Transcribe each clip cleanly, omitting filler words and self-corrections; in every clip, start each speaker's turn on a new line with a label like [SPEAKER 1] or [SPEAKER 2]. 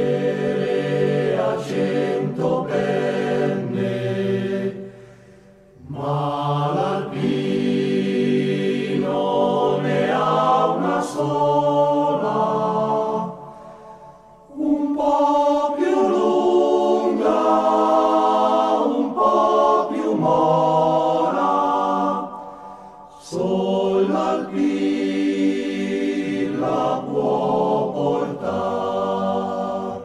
[SPEAKER 1] Bersagliere a 100 penne, ma l'alpino ne ha una sola, un po' più lunga, un po' più mora, sol l'alpino la può portar.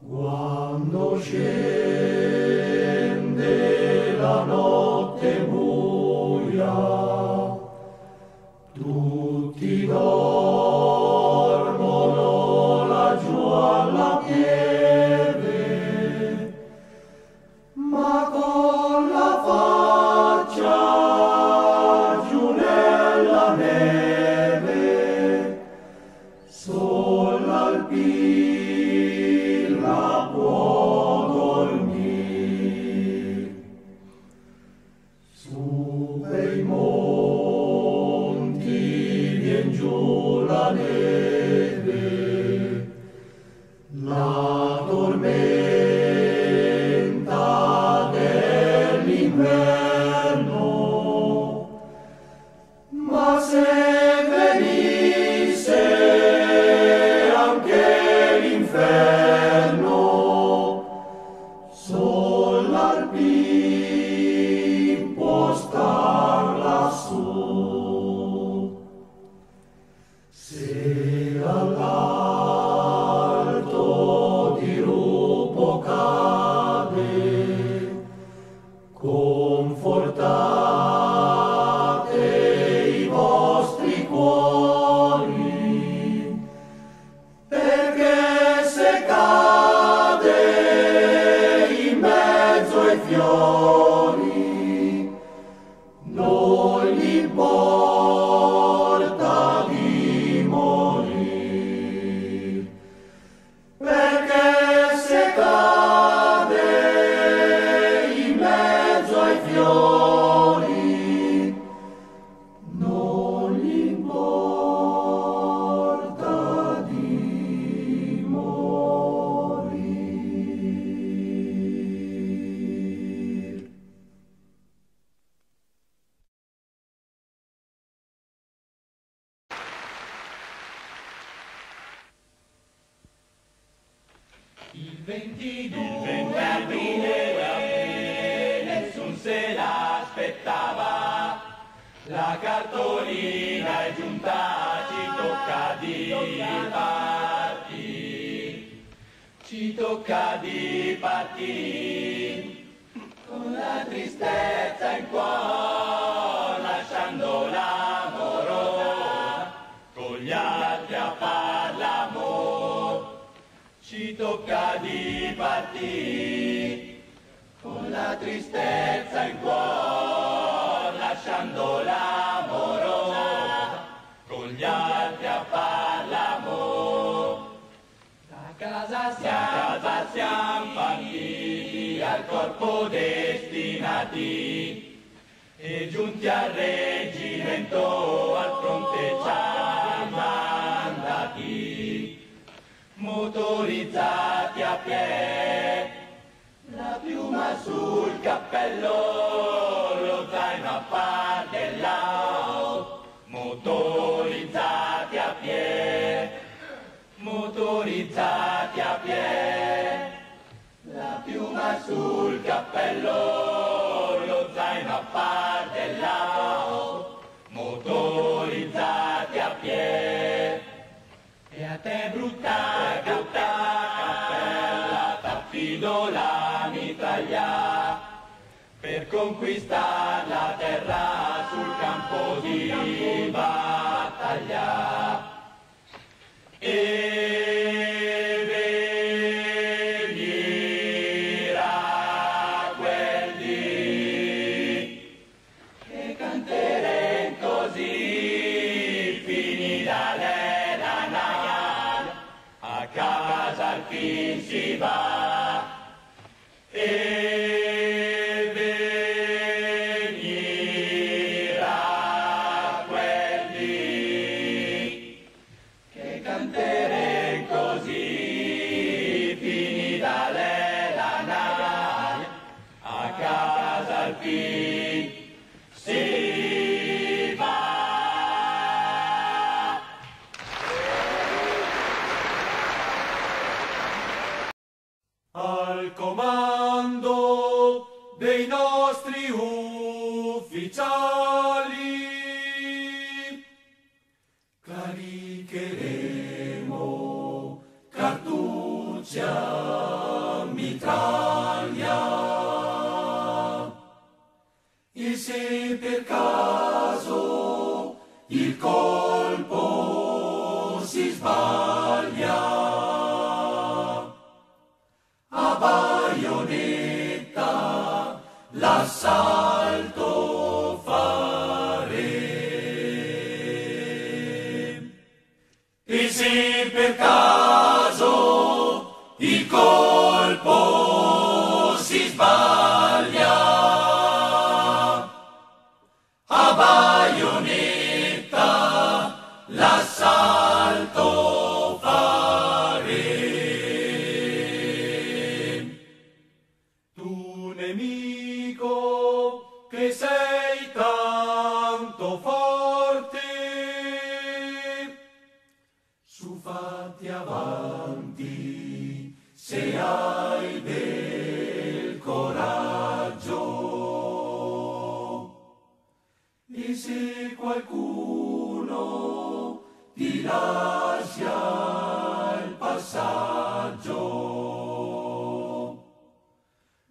[SPEAKER 1] Quando scende la notte buia, tutti dormono laggiù alla pieve, ma con la faccia giù nella neve, sol l'alpin la può dormir. Su per i monti vien giù la neve, la tormenta dell'inverno, ma se venisse anche l'inferno, sol l'alpin può star lassù. Se dall'alto dirupo cade, confortate i vostri cuori, perché se cade in mezzo ai fiori, non gli importa di morir, perché se cade in mezzo ai fiori, non gli importa 22 aprile, nessun se l'aspettava, la cartolina è giunta, ci tocca di partire, ci tocca di partire, con la tristezza in cuore, lasciando l'amore, con gli altri a far l'amore. Ci tocca di partire, con la tristezza in cuore, lasciando l'amore, con gli altri a far l'amore. Da casa siamo partiti, al corpo destinati, e giunti al reggimento, al fronte ci siamo andati. Motorizzati a piedi, la piuma sul cappello, lo zaino a fardellato. Motorizzati a piedi, motorizzati a piedi, la piuma sul cappello, lo zaino a fardellato. Motorizzati a piedi. E a te brutta cappella, t'affido la mitraglia, per conquistare la terra sul campo di battaglia. E venirà quel dì che canteremo così, finita la naia, a casa al fin si va. E venirà quel dì che canteremo così, finita la naia, a casa al fin si va. Al comando dei nostri ufficiali caricheremo cartucce a mitraglia, e se per caso il colpo si sbaglia, a baionetta l'assalto fare. E se per caso il colpo si sbaglia, a baionetta l'assalto fare. Tu nemico che sei tanto forte, su fatti avanti se hai del coraggio, e se qualcuno ti lascia il passaggio,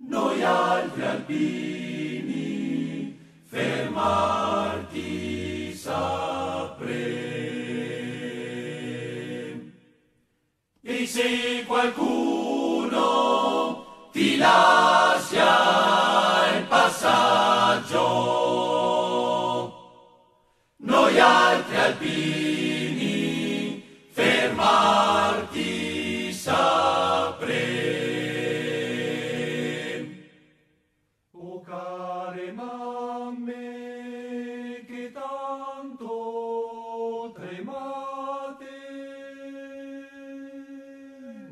[SPEAKER 1] noi altri alpini fermarti sapremo. E se qualcuno ti lascia il passaggio, noi altri alpini fermarti sapremo. O care mamme che tanto tremate,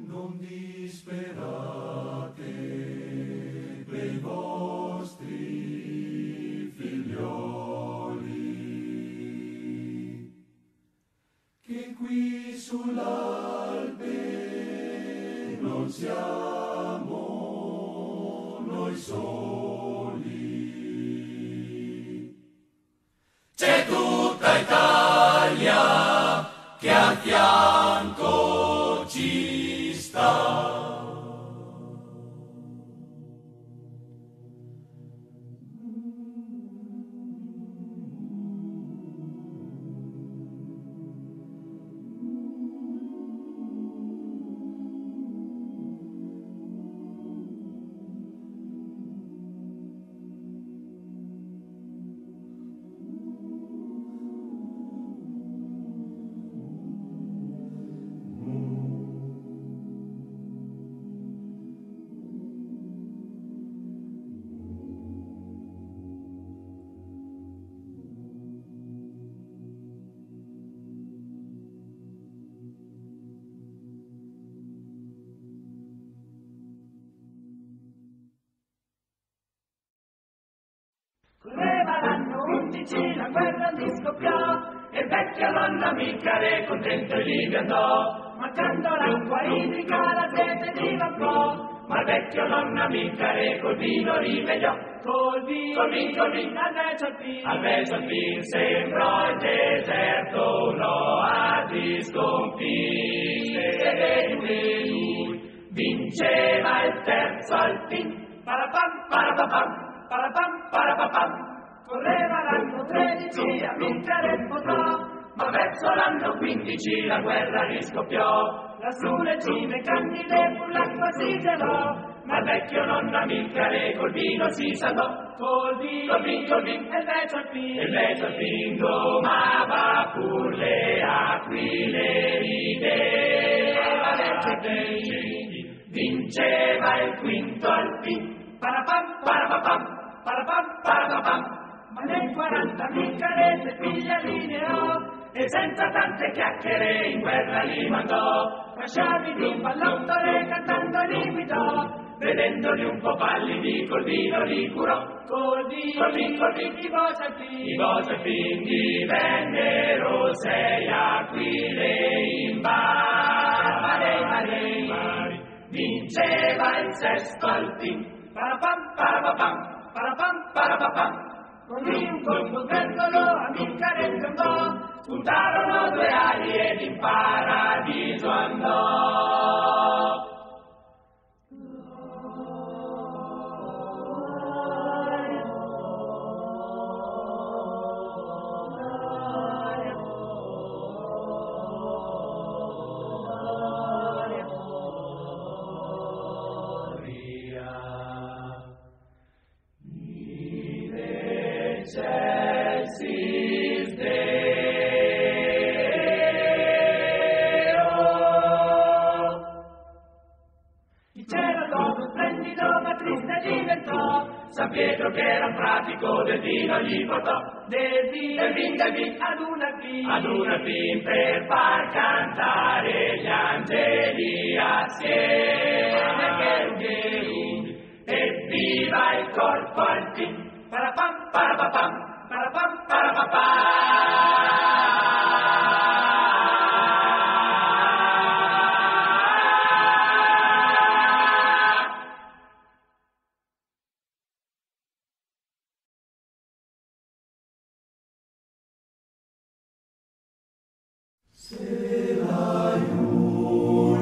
[SPEAKER 1] non disperate per i vostri figlioli. sull'Alpe non siamo noi soli. C'è tutta Italia che a fianco ci sta.
[SPEAKER 2] Correva l'anno 11, la guerra gli scoppiò, e il vecchio nonno Micare contento lì vi andò. Mancando l'acqua idrica la sete divampò, ma il vecchio nonno Micare col vino rimegliò. Col vino, al verso al fin sembrò il deserto un'oasi sconfitte, e lui vinceva il terzo al fin. Parapam, parapapam. Parapam, parapapam. Correva l'anno 13, a Micare sposò, ma verso l'anno 15 la guerra riscoppiò. Lassù le cime candide fu l'acqua si gelò, ma il vecchio nonno Micare col vino si salvò. Col vino, e il vecchio al fin domava pur le aquile rideva, vinceva il quinto al fin. Parapam, parapapam, parapam, parapapam. Ma nel 40 Micare se figlia lineò, e senza tante chiacchiere in guerra li mandò. Lasciavi di pallottole cantando li guidò, vedendoli un po' pallidi col vino li curò. Col vino, i Bosalpin divennero 6 aquile in mare, vinceva il sesto al fin. Parapam, parapapam, parapam, parapapam. Così un colpo pendolo a Micare andò, spuntarono 2 ali ed in paradiso andò. Excelsis Deo. Il cielo todo splendido ma triste diventò, San Pietro che era un pratico del vino gli portò. Del vin ad una fin per far cantare gli angeli assieme, che e viva il corpo al fin. Parapam, parapapam, parapam, parapapam.
[SPEAKER 1] Se l'aiuto